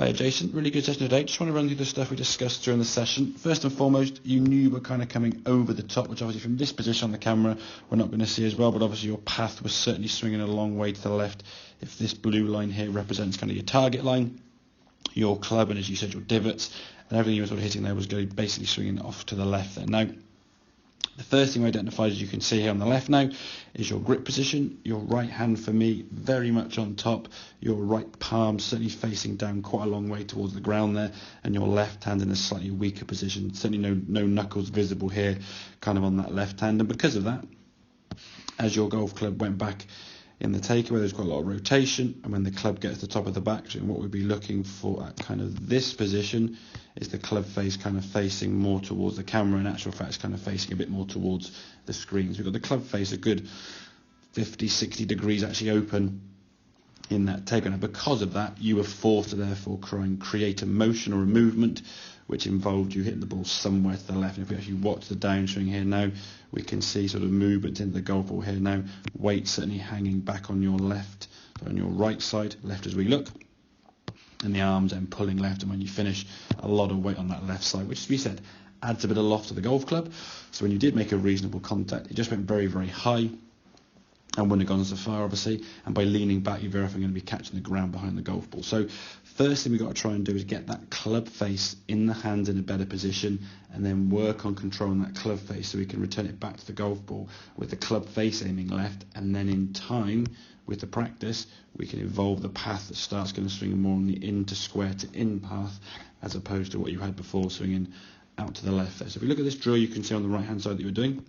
Hi Jason, really good session today. Just want to run through the stuff we discussed during the session. First and foremost, you knew you were kind of coming over the top, which obviously from this position on the camera we're not going to see as well, but obviously your path was certainly swinging a long way to the left. If this blue line here represents kind of your target line, your club, and as you said, your divots, and everything you were sort of hitting there was going to be basically swinging off to the left there. Now, the first thing we identified, as you can see here on the left now, is your grip position. Your right hand for me very much on top, your right palm certainly facing down quite a long way towards the ground there, and your left hand in a slightly weaker position. Certainly no knuckles visible here kind of on that left hand, and because of that, as your golf club went back in the takeaway, there's quite a lot of rotation, and when the club gets to the top of the backswing, what we'd be looking for at kind of this position is the club face kind of facing more towards the camera. In actual fact, it's kind of facing a bit more towards the screens. We've got the club face a good 50-60 degrees actually open in that takeaway. And because of that, you were forced to therefore create a motion or a movement which involved you hitting the ball somewhere to the left. And if we actually watch the downswing here now, we can see sort of movement into the golf ball here now. Weight certainly hanging back on your left, on your right side, left as we look. And the arms then pulling left, and when you finish, a lot of weight on that left side, which, as we said, adds a bit of loft to the golf club. So when you did make a reasonable contact, it just went very, very high and wouldn't have gone so far, obviously. And by leaning back, you're very often going to be catching the ground behind the golf ball. So first thing we've got to try and do is get that club face in the hand in a better position, and then work on controlling that club face so we can return it back to the golf ball with the club face aiming left. And then in time, with the practice, we can evolve the path that starts going to swing more on the in to square to in path, as opposed to what you had before, swinging out to the left there. So if we look at this drill, you can see on the right hand side that you were doing,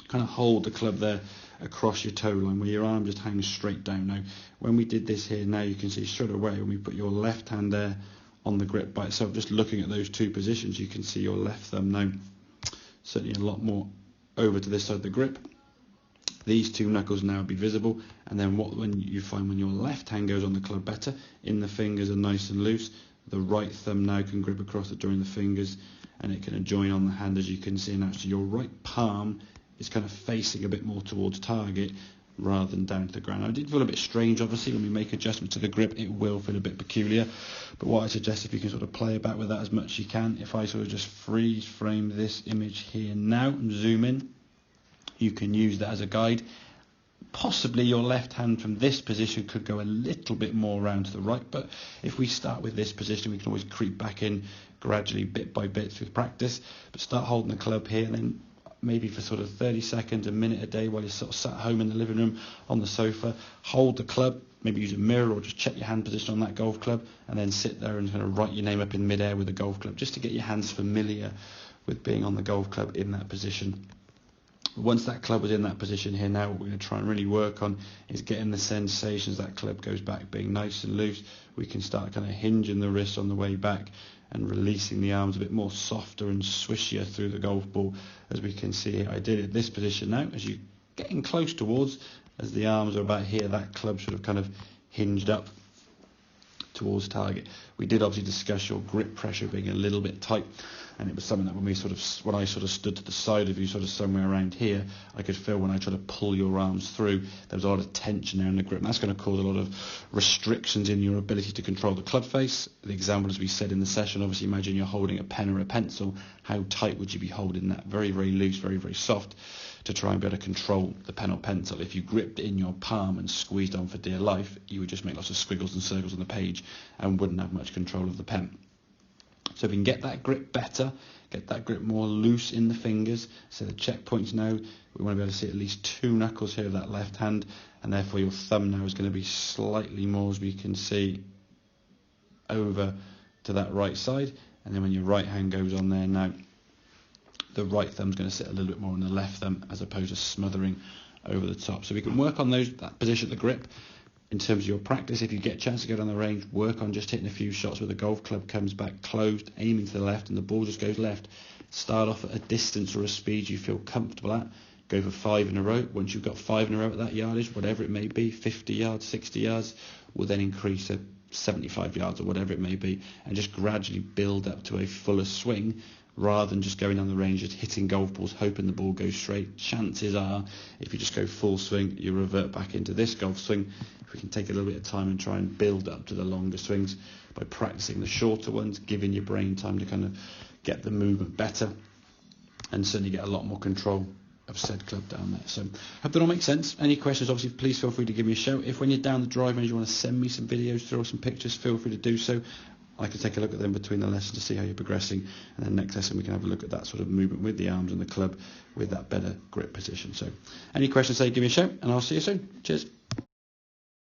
kind of hold the club there across your toe line where your arm just hangs straight down. Now, when we did this here, now you can see straight away when we put your left hand there on the grip by itself, just looking at those two positions, you can see your left thumb now certainly a lot more over to this side of the grip. These two knuckles now be visible, and then when you find when your left hand goes on the club better, in the fingers are nice and loose, the right thumb now can grip across it during the fingers, and it can join on the hand, as you can see. And actually your right palm is kind of facing a bit more towards target rather than down to the ground. Now, it did feel a bit strange, obviously, when we make adjustments to the grip, it will feel a bit peculiar, but what I suggest, if you can sort of play about with that as much as you can, if I sort of just freeze frame this image here now and zoom in, you can use that as a guide. Possibly your left hand from this position could go a little bit more around to the right, but if we start with this position, we can always creep back in gradually, bit by bit, through practice. But start holding the club here, and then maybe for sort of 30 seconds, a minute a day, while you're sort of sat home in the living room on the sofa, hold the club, maybe use a mirror or just check your hand position on that golf club, and then sit there and kind of write your name up in midair with the golf club, just to get your hands familiar with being on the golf club in that position. Once that club was in that position here now, what we're going to try and really work on is getting the sensations that club goes back being nice and loose. We can start kind of hinging the wrists on the way back and releasing the arms a bit more softer and swishier through the golf ball, as we can see here. I did it this position now, as you're getting close towards, as the arms are about here, that club should have kind of hinged up towards target. We did obviously discuss your grip pressure being a little bit tight, and it was something that when I sort of stood to the side of you, sort of somewhere around here, I could feel when I tried to pull your arms through, there was a lot of tension there in the grip, and that's going to cause a lot of restrictions in your ability to control the club face. The example, as we said in the session, obviously imagine you're holding a pen or a pencil. How tight would you be holding that? Very, very loose, very, very soft, to try and be able to control the pen or pencil. If you gripped it in your palm and squeezed on for dear life, you would just make lots of squiggles and circles on the page and wouldn't have much control of the pen. So if we can get that grip better, get that grip more loose in the fingers, so the checkpoints now, we want to be able to see at least two knuckles here of that left hand, and therefore your thumb now is going to be slightly more, as we can see, over to that right side, and then when your right hand goes on there now, the right thumb's going to sit a little bit more on the left thumb, as opposed to smothering over the top. So we can work on that position of the grip. In terms of your practice, if you get a chance to go down the range, work on just hitting a few shots where the golf club comes back closed, aiming to the left, and the ball just goes left. Start off at a distance or a speed you feel comfortable at. Go for 5 in a row. Once you've got 5 in a row at that yardage, whatever it may be, 50 yards, 60 yards, will then increase to 75 yards or whatever it may be, and just gradually build up to a fuller swing, rather than just going down the range, just hitting golf balls, hoping the ball goes straight. Chances are, if you just go full swing, you revert back into this golf swing. If we can take a little bit of time and try and build up to the longer swings by practicing the shorter ones, giving your brain time to kind of get the movement better, and certainly get a lot more control of said club down there. So hope that all makes sense. Any questions, obviously, please feel free to give me a shout. If when you're down the drive range you want to send me some videos, throw some pictures, feel free to do so. I can take a look at them between the lessons to see how you're progressing, and then next lesson we can have a look at that sort of movement with the arms and the club with that better grip position. So any questions, say give me a shout, and I'll see you soon. Cheers.